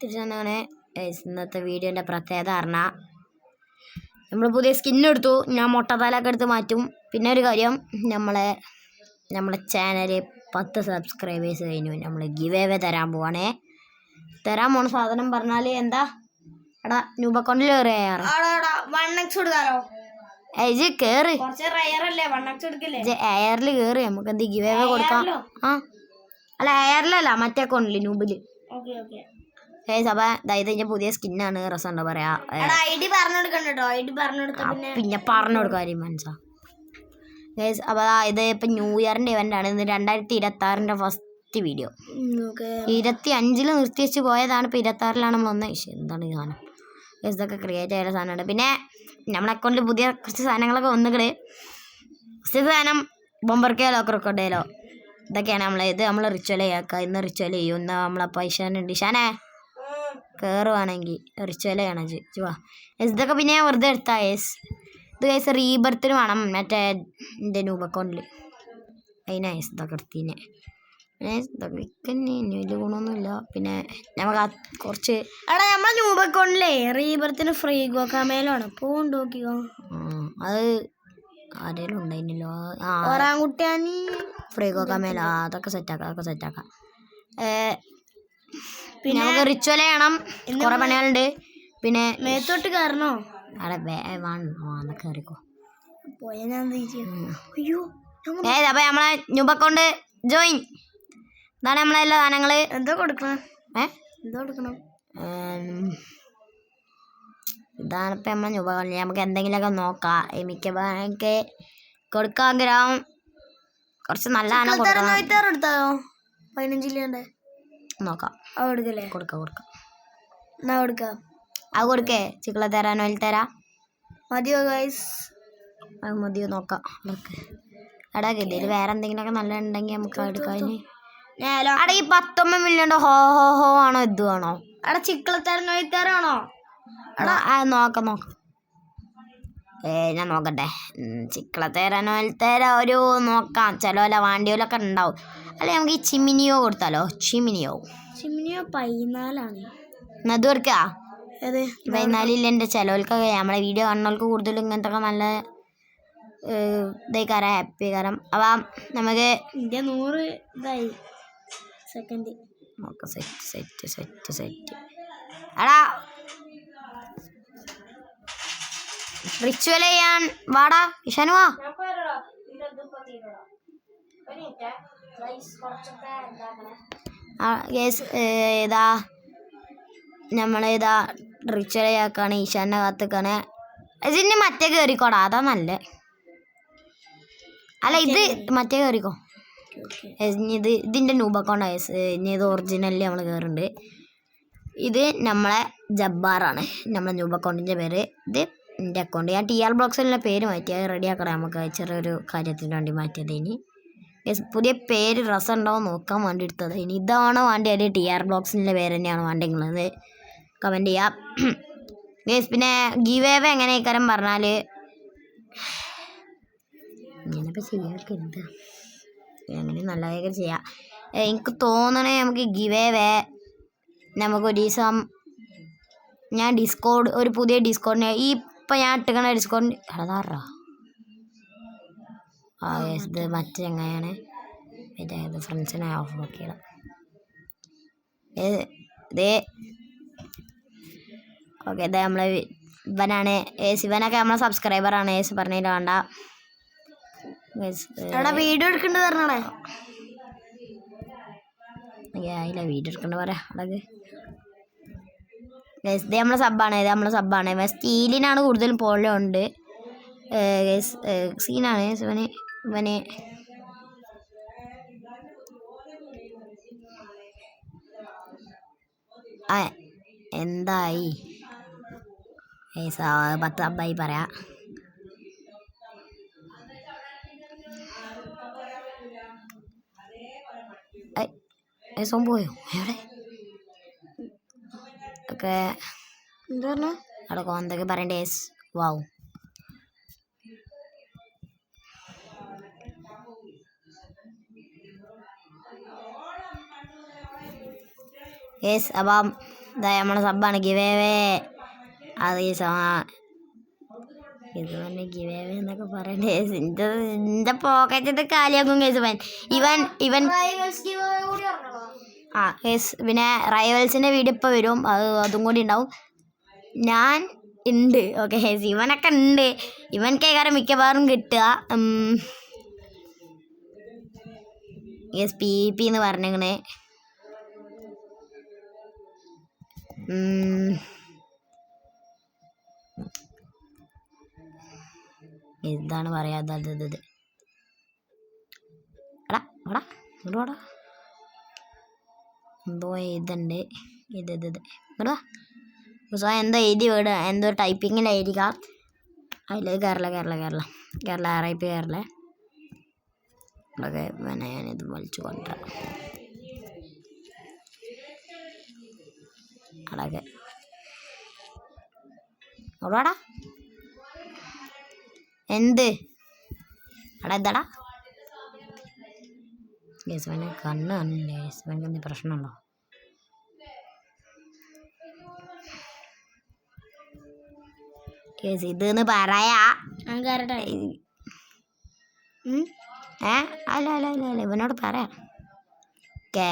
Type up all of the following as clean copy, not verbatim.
തിരിച്ചാണ് ഇന്നത്തെ വീഡിയോൻ്റെ പ്രത്യേകത പറഞ്ഞാൽ നമ്മൾ പുതിയ സ്കിന്നെടുത്തു. ഞാൻ മുട്ടത്തലൊക്കെ എടുത്ത് മാറ്റും. പിന്നെ ഒരു കാര്യം, നമ്മളെ ചാനൽ 10 സബ്സ്ക്രൈബേഴ്സ് കഴിഞ്ഞു. നമ്മൾ ഗിവ് അവേ തരാൻ പോവാണേ. തരാൻ പോണ സാധനം പറഞ്ഞാൽ എന്താ? എടാ ന്യൂബ് അക്കൗണ്ടിൽ കയറിയാറ് കേറി എയറിൽ കയറി നമുക്ക് എന്ത് ഗിവ് അവേ കൊടുക്കാം. അല്ല എയറിലല്ല, മറ്റേ അക്കൗണ്ടില് ന്യൂബില്. അപ്പൊ അതായത് ഇതിന്റെ പുതിയ സ്കിന്നാണ്. രസമുണ്ടോ പറയാ? പിന്നെ പറഞ്ഞു കൊടുക്കാൻ മനസ്സാ. അപ്പൊ ഇത് ഇപ്പൊ ന്യൂ ഇയറിന്റെ ഇവന്റ് ആണ്. ഇത് 2026 ഫസ്റ്റ് വീഡിയോ. 25 നിർത്തി വെച്ച് പോയതാണ്. ഇപ്പൊ 26 നമ്മൾ ഒന്ന് എന്താണ് ഈ സാധനം? ഇതൊക്കെ ക്രിയേറ്റ് ചെയ്ത സാധനമാണ്. പിന്നെ നമ്മളെ അക്കൗണ്ടിൽ പുതിയ കുറച്ച് സാധനങ്ങളൊക്കെ വന്നിട്ട് സാധനം ബൊമ്പർക്കയിലോ ക്രൊക്കോഡൈലോ ഇതൊക്കെയാണ് ഇത് നമ്മൾ റിച്വൽ ചെയ്യാക്കുക. ഇന്ന് റിച്വൽ ചെയ്യും. ഇന്ന് നമ്മളെ പൈസനുണ്ട്. ഷാനെ കയറുവാണെങ്കിൽ റിച്വൽ ചെയ്യണം. ഇതൊക്കെ പിന്നെ ഞാൻ വെറുതെ എടുത്താ ഇത് കേസ് റീബർത്തിന് വേണം. മറ്റേ എൻ്റെ ന്യൂബ് അക്കൗണ്ടിൽ അതിനാ ഇതൊക്കെ എടുത്തീനെ. ഇതൊക്കെ വലിയ ഗുണമൊന്നുമില്ല. പിന്നെ നമുക്ക് കുറച്ച് നമ്മളെ ന്യൂബ് അക്കൗണ്ടിലേ റീബർത്തിന് ഫ്രീ ഗോക്കാമേലാണ്. പോണ്ട് നോക്കിക്കോ. അത് ആരെങ്കിലും ഉണ്ടായിരുന്നല്ലോ. ഓറാങ്കുട്ടിയാനി ഫ്രീ ഗോക്കാമേല. അതൊക്കെ സെറ്റാക്കാം. പിന്നെ നമുക്ക് റിച്വൽ ചെയ്യണം. കുറെ പണികളുണ്ട്. പിന്നെ മേത്തോട്ട് കയറണോ? അവിടെ കയറിക്കോ. അപ്പൊ നമ്മളെ ന്യൂബ് അക്കൗണ്ട് ജോയിൻ. ഇതാണ് നമ്മളെല്ലാ സാധനങ്ങള്. എന്തോ കൊടുക്കണം. ഇതാണ് ഇപ്പൊ നമ്മളെ ന്യൂബ് അക്കൗണ്ട്. നമുക്ക് എന്തെങ്കിലുമൊക്കെ നോക്കാം. എനിക്ക് ബാങ്ക് കൊടുക്കാൻ ഗ്രാം കുറച്ച് നല്ല സാധനം കൊടുക്കണം. 15 നോക്കാം. കൊടുക്കേ ചിക്കള തരാനോ തരാം. മതിയോ ഗൈസ്? അത് മതിയോ നോക്കാം. എടാ ഗതിയിൽ വേറെ എന്തെങ്കിലുമൊക്കെ നല്ല ഉണ്ടെങ്കിൽ നമുക്ക് എടുക്കാൻ. അടാ ഈ 19 മില്യൺ ഹോ ആണോ ഇതുവാണോ? എടാ ചിക്കളത്തരാണോ? എടാ നോക്കാം. ഞാൻ നോക്കട്ടെ. ചിക്കളത്തേരാനോ ഒരു നോക്കാം. ചിലവല്ല വാണ്ടിയോലൊക്കെ ഉണ്ടാവും. അല്ലെ നമുക്ക് ഈ ചിമിനിയോ കൊടുത്താലോ? ചിമിനിയോ 14 അത് കൊടുക്കാ. 14 എൻ്റെ ചിലവൽക്കൊക്കെ നമ്മളെ വീഡിയോ കാണുന്നവർക്ക് കൂടുതലും ഇങ്ങനത്തെ നല്ല ഇതായിക്കാരം ഹാപ്പി കാരം. അപ്പം നമുക്ക് 100 ഇതായി സെക്കൻഡ് നോക്കാം. സെറ്റ് എടാ റിച്വൽ ചെയ്യാൻ വാടാ ഇഷാനു വാ. ഇതാ നമ്മളിതാ റിച്വൽ ചെയ്യാക്കാണ്. ഈശാന്റെ കാത്തുക്കാണ്. ഇതിന് മറ്റേ കയറിക്കോടാ. അതാ നല്ല. അല്ല ഇത് മറ്റേ കയറിക്കോ. ഇതിൻ്റെ ന്യൂബ് അക്കൗണ്ടാണ്. ഇത് ഒറിജിനലി നമ്മൾ കയറുന്നുണ്ട്. ഇത് നമ്മളെ ജബ്ബാറാണ്. നമ്മളെ ന്യൂബ് അക്കൗണ്ടിൻ്റെ പേര്. ഇത് എൻ്റെ അക്കൗണ്ട്. ഞാൻ TR ബ്ലോഗ്സിലുള്ള പേര് മാറ്റി. അത് റെഡിയാക്കണം. നമുക്ക് ചെറിയൊരു കാര്യത്തിന് വേണ്ടി മാറ്റിയത്. ഇനി പുതിയ പേര് രസമുണ്ടോ നോക്കാൻ വേണ്ടി എടുത്തത്. ഇനി ഇതാണോ വേണ്ടിയത്? TR ബ്ലോഗ്സിൻ്റെ പേര് തന്നെയാണോ വേണ്ടെങ്കിൽ കമൻറ്റ് ചെയ്യാം. പിന്നെ ഗിവ് അവേ എങ്ങനെയൊക്കെ പറഞ്ഞാൽ ഇങ്ങനെയൊക്കെ ചെയ്യാനൊക്കെ ഉണ്ട്. എങ്ങനെ നല്ലതൊക്കെ ചെയ്യാം. എനിക്ക് തോന്നണേ നമുക്ക് ഗിവ് അവേ നമുക്കൊരു ദിവസം ഞാൻ ഒരു പുതിയ ഡിസ്കൗണ്ട് ഇപ്പം ഞാൻ ഇട്ടിക്കണ ഡിസ്കൗണ്ട് അതാറാ. ഇത് മറ്റേ എങ്ങനെയാണ് ഇത് ഫ്രണ്ട്സിനെ ഓഫ് നോക്കിയിടാം. ഓക്കെ ഇത് നമ്മളെ ഇവനാണ്. ഇവനൊക്കെ നമ്മളെ സബ്സ്ക്രൈബറാണ്. പറഞ്ഞില്ല വേണ്ട. വീഡിയോ എടുക്കണ്ട പറഞ്ഞേ. അതില്ല വീഡിയോ എടുക്കണ്ട പറയാ. അതൊക്കെ ഇത് നമ്മളെ സബ്ബാണ്. സ്റ്റീലിനാണ് കൂടുതലും പോലുണ്ട്. സീനാണ് ഇവന് എന്തായി 10 അബ്ബായി പറയാ. പോയോ എവിടെ? ഒക്കെ എന്താ പറഞ്ഞ അവിടെ എന്തൊക്കെ പറയണ്ടേ? വാവും അപ്പം ഇതാ നമ്മളെ സബ്ബാണ് ഗിവേവേ. അത് ഈ ഇത് തന്നെ ഗിവേവേ എന്നൊക്കെ പറയണ്ടേ. എൻ്റെ പോക്കറ്റിൽ കാലിയാക്കും കേസ് ഇവൻ ആ കേസ്. പിന്നെ റൈവൽസിൻ്റെ വീഡിയോ ഇപ്പോൾ വരും, അതും കൂടി ഉണ്ടാവും. ഞാൻ ഉണ്ട്. ഓക്കെ ഹേസ് ഇവനൊക്കെ ഉണ്ട്. ഇവൻക്കേക്കാരം മിക്കവാറും കിട്ടുക. യെസ് പി എന്ന് പറഞ്ഞിങ്ങനെ. ഇതാണ് പറയാ. ഇത് എടാ എടാ ഇങ്ങോട്ടാ എന്തോ ഇതുണ്ട്. ഇത് ഇങ്ങോട്ടാ സോ എന്തോ എഴുതി വീട്, എന്തോ ടൈപ്പിങ്ങിലായിരിക്കാം. അതിൽ കേരള RIP കേരള. അതൊക്കെ പിന്നെ ഞാനിത് വലിച്ചു കൊണ്ടുവരാം. അതൊക്കെ ഓടാടാ എന്ത് എടാ എന്താടാ യേശുവിന് കണ്ണ് കാണില്ലേ? യേശുവിന് എന്ത് പ്രശ്നമുണ്ടോ? ഇതെന്ന് പറയാ. അല്ല ഇവനോട് പറയാം. ഓക്കെ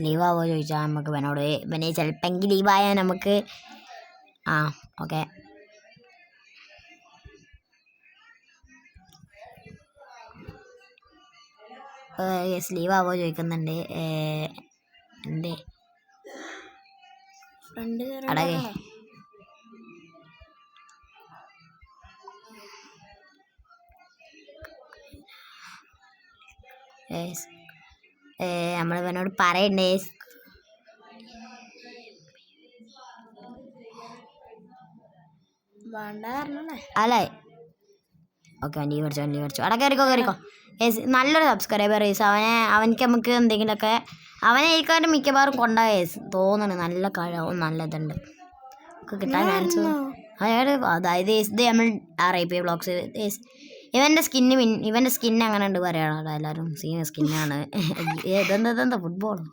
ലീവാവോ ചോദിച്ചാൽ നമുക്ക് ഇവനോട്, ഇവനെ ചിലപ്പോൾ ലീവായാൽ നമുക്ക് ഓക്കെ യെസ് ലീവാവോ ചോദിക്കുന്നുണ്ട്. എൻ്റെ അടകെ നമ്മളിവനോട് പറയണ്ടേ. അല്ലേ ഓക്കെ ലീവ് അടിച്ചോ അവിടെ കയറിക്കോ. നല്ലൊരു സബ്സ്ക്രൈബർ അവനക്ക് നമുക്ക് എന്തെങ്കിലുമൊക്കെ അവനായിരിക്കും മിക്കവാറും കൊണ്ടുപോയ തോന്നണ്. നല്ല കഴിവും നല്ലതുണ്ട് കിട്ടാൻ ചാൻസ്. അതായത് ഇത് നമ്മൾ RIP വ്ളോഗ്സ്. ഇവൻ്റെ സ്കിന്ന് അങ്ങനെ ഉണ്ട് പറയാനുള്ള എല്ലാവരും. സ്കിന്നാണ്. ഇതെന്താ ഫുട്ബോളോ?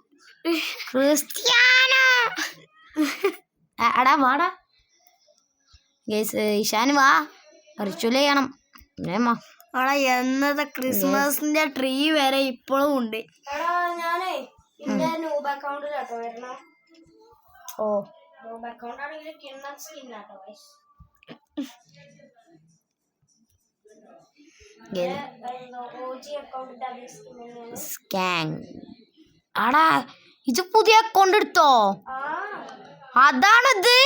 ക്രിസ്ത്യാനോ എടാ വാടാ ഗേസ്. ഇഷാന് വാ റിച്വൽ ചെയ്യണം. അവിടെ എന്നത്തെ ക്രിസ്മസിന്റെ ട്രീ വരെ ഇപ്പോഴും ഉണ്ട്. ആടാ ഇത് പുതിയ അക്കൗണ്ട് എടുത്തോ? അതാണത്.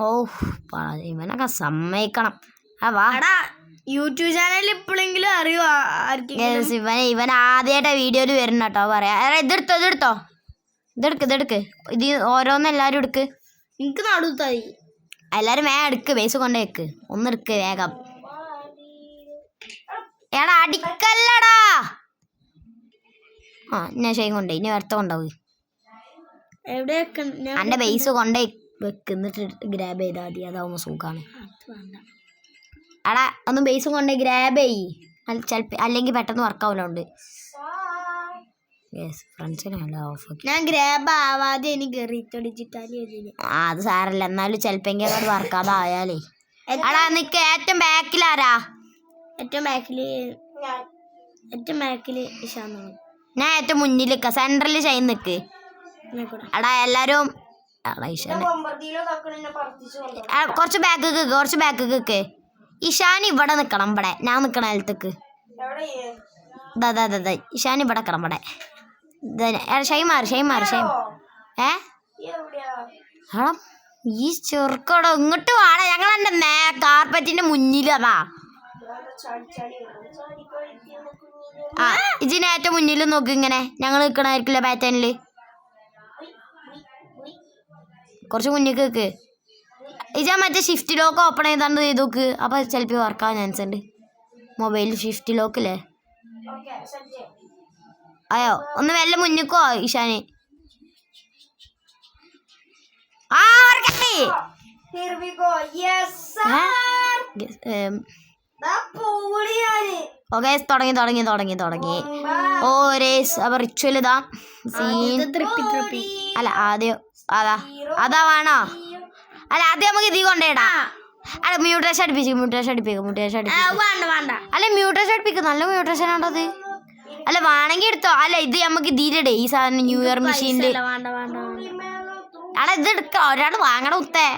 ഓ ഇവനൊക്കെ സമ്മതിക്കണം. യൂട്യൂബ് ചാനലിൽ ഇപ്പോഴെങ്കിലും അറിയോ? ഇവൻ ആദ്യമായിട്ട് വീഡിയോയിൽ വരുന്ന കേട്ടോ. പറയാ ഇതെടുത്തോ ഇതെടുക്ക്. ഇത് ഓരോന്നും എല്ലാവരും എടുക്ക്. എനിക്ക് നടുത്തായി. എല്ലാവരും വേഗം എടുക്ക്. ബേസ് കൊണ്ടേ വെക്ക്. ഒന്നെടുക്ക് വേഗം. എടാ അടിക്കല്ലടാ. ഞാൻ ഷെയ്യും കൊണ്ടേ ഇനി വരത്ത കൊണ്ടാവും. എൻ്റെ ബേസ് കൊണ്ടേ വെക്ക്. എന്നിട്ട് ഗ്രാബ് ചെയ്താൽ മതി. അതാവുമ്പോൾ സുഖമാണ്. എടാ ഒന്ന് ബേസും കൊണ്ടേ ഗ്രാബ് ചെയ്യ്. ചിലപ്പോൾ അല്ലെങ്കിൽ പെട്ടെന്ന് വർക്കാവില്ലുണ്ട്. ഞാൻ ഗ്രാബ് ആവാതെ എനിക്ക് അത് സാരല്ല. എന്നാലും ചിലപ്പോൾ അത് വർക്കാതായാലേ. എടാ നിക്ക് ഏറ്റവും ബാക്കിലാരാ? ഏറ്റവും ബാക്കില് ഇഷാന്നാണ്. ഞാൻ ഏറ്റവും മുന്നിൽ നിൽക്കാം. സെൻട്രലിൽ ഷൈൻ നിൽക്ക്. എടാ എല്ലാവരും കുറച്ച് ബാക്ക്. ഇഷാൻ ഇവിടെ നിൽക്കണം. ഇവിടെ ഞാൻ നിൽക്കണ സ്ഥലത്തേക്ക്. ഇഷാൻ ഇവിടെ നിൽക്കണം. ഇവിടെ ഷൈമാർ ഈ ചെറുക്കടോ ഇങ്ങോട്ട് വാടാ. ഞങ്ങൾ എൻ്റെ കാർപ്പറ്റിന്റെ മുന്നിൽ. അതാ ഇതിന് ഏറ്റവും മുന്നിൽ നോക്ക്. ഇങ്ങനെ ഞങ്ങൾ നിൽക്കണായിരിക്കില്ല പാറ്റേണില്. കുറച്ച് മുന്നിൽ നിൽക്ക്. ഇജാ മറ്റേ ഷിഫ്റ്റ് ലോക്ക് ഓപ്പൺ ചെയ്താണ്ട് ചെയ്ത് നോക്ക്. അപ്പോൾ ചിലപ്പോൾ വർക്കാവാൻ ചാൻസ് ഉണ്ട്. മൊബൈലിൽ ഷിഫ്റ്റ് ലോക്കില്ലേ? അയ്യോ ഒന്ന് വല്ല മുന്നിക്കോ ഇഷാന്. ഓക്കെ തുടങ്ങി ഓ രേസ് അപ്പൊ റിച്വൽ ഇതാ സീൻ അല്ല ആദ്യം അതാ വേണോ അല്ല ആദ്യം നമുക്ക് ഇതീ കൊണ്ടേടാ അല്ല മ്യൂട്ടേഷൻ അടുപ്പിക്കും അല്ല മ്യൂട്ടേഷൻ അടുപ്പിക്കും നല്ല മ്യൂട്ടേഷൻ ആണത് അല്ല വേണമെങ്കിൽ എടുത്തോ അല്ല ഇത് നമുക്ക് ഇതിലിടേ ഈ സാധനം ന്യൂ ഇയർ മെഷീനിൽ അടാ ഇത് എടുക്കാം ഒരാൾ വാങ്ങണ ഉത്തേ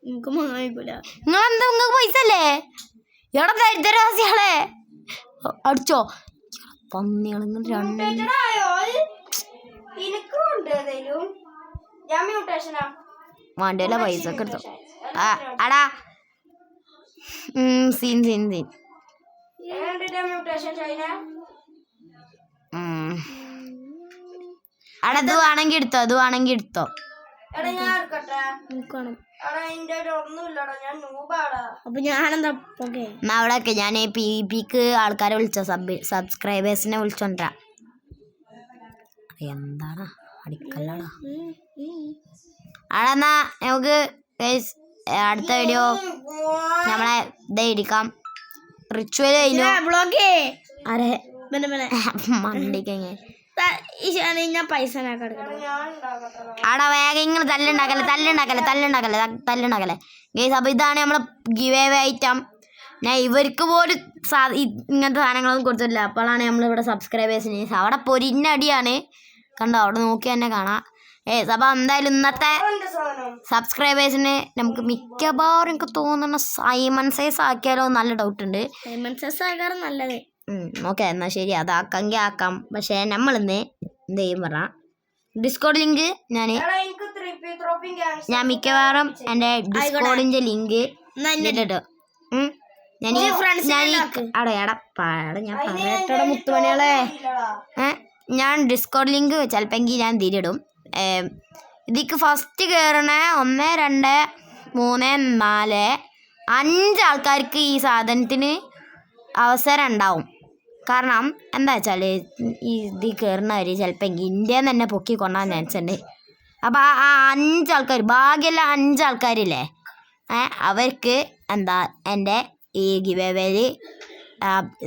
നിങ്ങളെന്താ നിങ്ങൾക്ക് പൈസ അല്ലേ എവിടെ ദരിദ്രവാസികളെ അടിച്ചോ പന്നികൾ രണ്ട് വേണ്ടല്ല പൈസ ഒക്കെ എടുത്തോ അടാ സീൻ അടാ ഇത് വേണമെങ്കിൽ എടുത്തോ അവിടെയൊക്കെ ഞാൻ പിക്ക് ആൾക്കാരെ വിളിച്ച സബ്സ്ക്രൈബേഴ്സിനെ വിളിച്ചോണ്ടാ എന്താണ് അടിക്കല്ലടാ അടാ നമുക്ക് അടുത്ത വീഡിയോ നമ്മളെ ഇതേ ഇടിക്കാം റിച്വൽ കഴിഞ്ഞു അരെ മണ്ടിക്ക് ഞാൻ പൈസ ആടാ വേഗം ഇങ്ങനെ തല്ലുണ്ടാക്കല്ലേ ഗൈസ് അപ്പൊ ഇതാണ് നമ്മളെ ഗിവ് അവേ ഐറ്റം ഞാൻ ഇവർക്ക് പോലും ഇങ്ങനത്തെ സാധനങ്ങളൊന്നും കൊടുത്തില്ല അപ്പോഴാണ് നമ്മളിവിടെ സബ്സ്ക്രൈബേഴ്സിന് അവിടെ പൊരിഞ്ഞടിയാണ് കണ്ടോ അവിടെ നോക്കി തന്നെ കാണാം അപ്പൊ എന്തായാലും ഇന്നത്തെ സബ്സ്ക്രൈബേഴ്സിന് നമുക്ക് മിക്കവാറും എനിക്ക് തോന്നുന്ന സൈമൺ സൈസ് ആക്കിയാലോ നല്ല ഡൗട്ട് ഉണ്ട് നല്ലത് ഓക്കെ എന്നാൽ ശരി അതാക്കാമെങ്കിൽ ആക്കാം പക്ഷേ നമ്മളിന്ന് എന്ത് ചെയ്യും പറഞ്ഞാൽ ഡിസ്കോഡ് ലിങ്ക് ഞാൻ മിക്കവാറും എൻ്റെ ഡിസ്കോഡിൻ്റെ ലിങ്ക് ഇട്ടിട്ടോ ഞാൻ പറയട്ടെ മുത്തുമണികളെ ഞാൻ ഡിസ്കോഡ് ലിങ്ക് ചിലപ്പോൾ ഞാൻ തിരിയിടും ഇതിക്ക് ഫസ്റ്റ് കയറണ 1 2 3 4 5 ആൾക്കാർക്ക് ഈ സാധനത്തിന് അവസരം ഉണ്ടാവും കാരണം എന്താ വെച്ചാൽ ഇതിൽ കയറുന്നവർ ചിലപ്പോൾ ഇന്ത്യയിൽ തന്നെ പൊക്കി കൊണ്ടാൻ ചാൻസുണ്ട് അപ്പോൾ ആ 5 ആൾക്കാർ ഭാഗ്യമുള്ള 5 ആൾക്കാരില്ലേ അവർക്ക് എന്താ എൻ്റെ ഈ ഗിവ് അവേയിൽ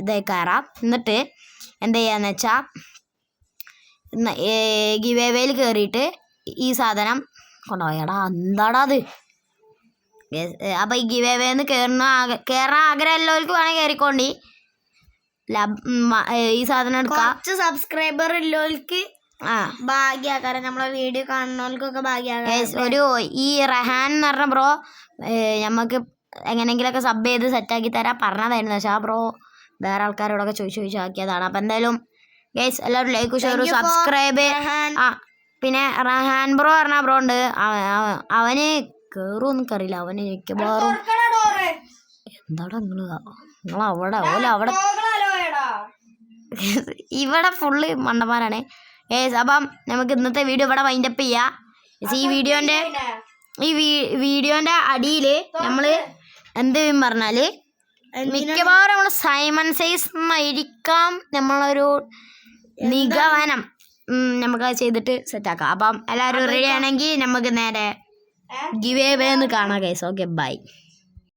ഇത് കയറാം എന്നിട്ട് എന്താ ചെയ്യാന്ന് വെച്ചാൽ ഗിവ് അവേയിൽ കയറിയിട്ട് ഈ സാധനം കൊണ്ടുപോയടാ എന്താടാ അത് അപ്പോൾ ഈ ഗിവ് അവേന്ന് കയറാൻ ആഗ്രഹമുള്ളവർക്ക് വേണമെങ്കിൽ കയറിക്കോണ്ടി ഈ സാധനം എടുക്കാം സബ്സ്ക്രൈബർ ഉള്ളവർക്ക് ഭാഗ്യക്കാരൻ നമ്മളെ വീഡിയോ കാണുന്നവർക്കൊക്കെ ഭാഗ്യക്കാരൻ ഒരു ഈ റഹാൻ എന്ന് പറഞ്ഞ ബ്രോ നമുക്ക് എങ്ങനെയെങ്കിലുമൊക്കെ സബ് ചെയ്ത് സെറ്റാക്കി തരാൻ പറഞ്ഞതായിരുന്നു പക്ഷേ ആ ബ്രോ വേറെ ആൾക്കാരോടൊക്കെ ചോദിച്ചു ആക്കിയതാണ് അപ്പം എന്തായാലും ഗൈസ് എല്ലാവരും ലൈക്ക് ഷെയർ സബ്സ്ക്രൈബ് പിന്നെ റഹാൻ ബ്രോ പറഞ്ഞ ബ്രോ ഉണ്ട് അവന് കയറുമെന്നൊക്കെ അറിയില്ല അവന് മിക്കവാറും എന്താടാ നിങ്ങൾ അവിടെ അവിടെ ഇവിടെ ഫുള്ള് മണ്ടന്മാരാണ് അപ്പം നമുക്ക് ഇന്നത്തെ വീഡിയോ ഇവിടെ വൈൻഡപ്പ് ചെയ്യാം ഈ വീഡിയോൻ്റെ അടിയിൽ നമ്മൾ എന്ത് പറഞ്ഞാൽ മിക്കവാറും നമ്മൾ സൈമൺ സൈസ് എന്നായിരിക്കാം നമ്മളൊരു നിഗമനം നമുക്ക് ചെയ്തിട്ട് സെറ്റാക്കാം അപ്പം എല്ലാവരും റെഡി ആണെങ്കിൽ നമുക്ക് നേരെ ഗിവ് അവേ എന്ന് കാണാം ഗൈസ് ഓക്കെ ബൈ